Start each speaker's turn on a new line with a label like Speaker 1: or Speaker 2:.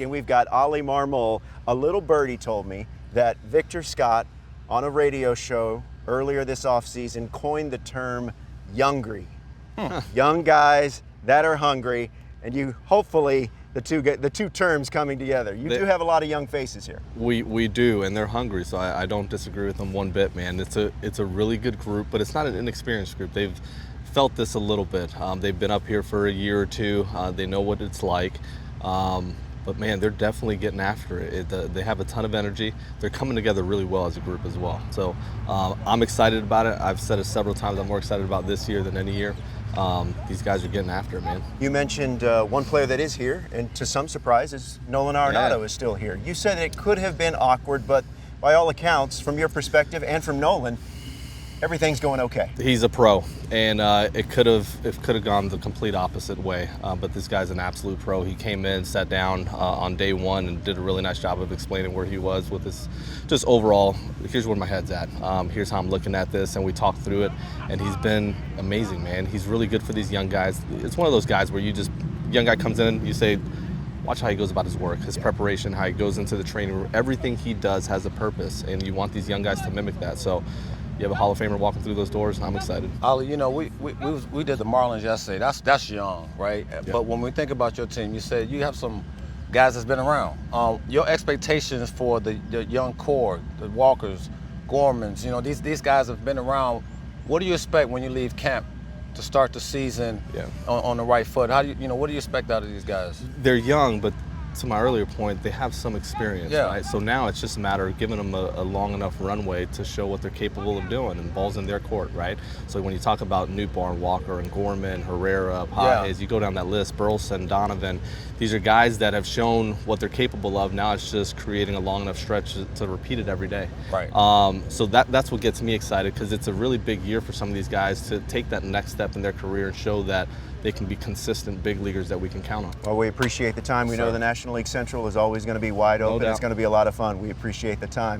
Speaker 1: And we've got Oli Marmol. A little birdie told me that Victor Scott, on a radio show earlier this offseason, coined the term youngry. Young guys that are hungry, and you hopefully the two terms coming together. You do have a lot of young faces here.
Speaker 2: We do, and they're hungry, so I don't disagree with them one bit, man. It's a really good group, but it's not an inexperienced group. They've felt this a little bit. They've been up here for a year or two. They know what it's like. But man, they're definitely getting after it. They have a ton of energy. They're coming together really well as a group as well. So I'm excited about it. I've said it several times. I'm more excited about this year than any year. These guys are getting after it, man.
Speaker 1: You mentioned one player that is here, and to some surprise, is Nolan Arenado is still here. You said it could have been awkward, but by all accounts, from your perspective and from Nolan, everything's going okay.
Speaker 2: He's a pro, and it could have gone the complete opposite way. But this guy's an absolute pro. He came in, sat down on day one, and did a really nice job of explaining where he was with his just overall. Here's where my head's at. Here's how I'm looking at this, and we talked through it. And he's been amazing, man. He's really good for these young guys. It's one of those guys where young guy comes in, you say, watch how he goes about his work, his preparation, how he goes into the training room. Everything he does has a purpose, and you want these young guys to mimic that. So you have a Hall of Famer walking through those doors, and I'm excited.
Speaker 3: Oli, you know, we did the Marlins yesterday. That's young, right? Yeah. But when we think about your team, you said you have some guys that's been around. Your expectations for the young core, the Walkers, Gormans, you know, these guys have been around. What do you expect when you leave camp to start the season on the right foot? What do you expect out of these guys?
Speaker 2: They're young, but to my earlier point, they have some experience, right? So now it's just a matter of giving them a long enough runway to show what they're capable of doing, and ball's in their court, right? So when you talk about Newbarn, Walker, and Gorman, Herrera, Pages, you go down that list, Burleson, Donovan, these are guys that have shown what they're capable of. Now it's just creating a long enough stretch to repeat it every day.
Speaker 3: Right.
Speaker 2: So that's what gets me excited, because it's a really big year for some of these guys to take that next step in their career and show that they can be consistent big leaguers that we can count on.
Speaker 1: Well, we appreciate the time. We know the National League Central is always going to be wide open.
Speaker 2: No doubt.
Speaker 1: It's going to be a lot of fun. We appreciate the time.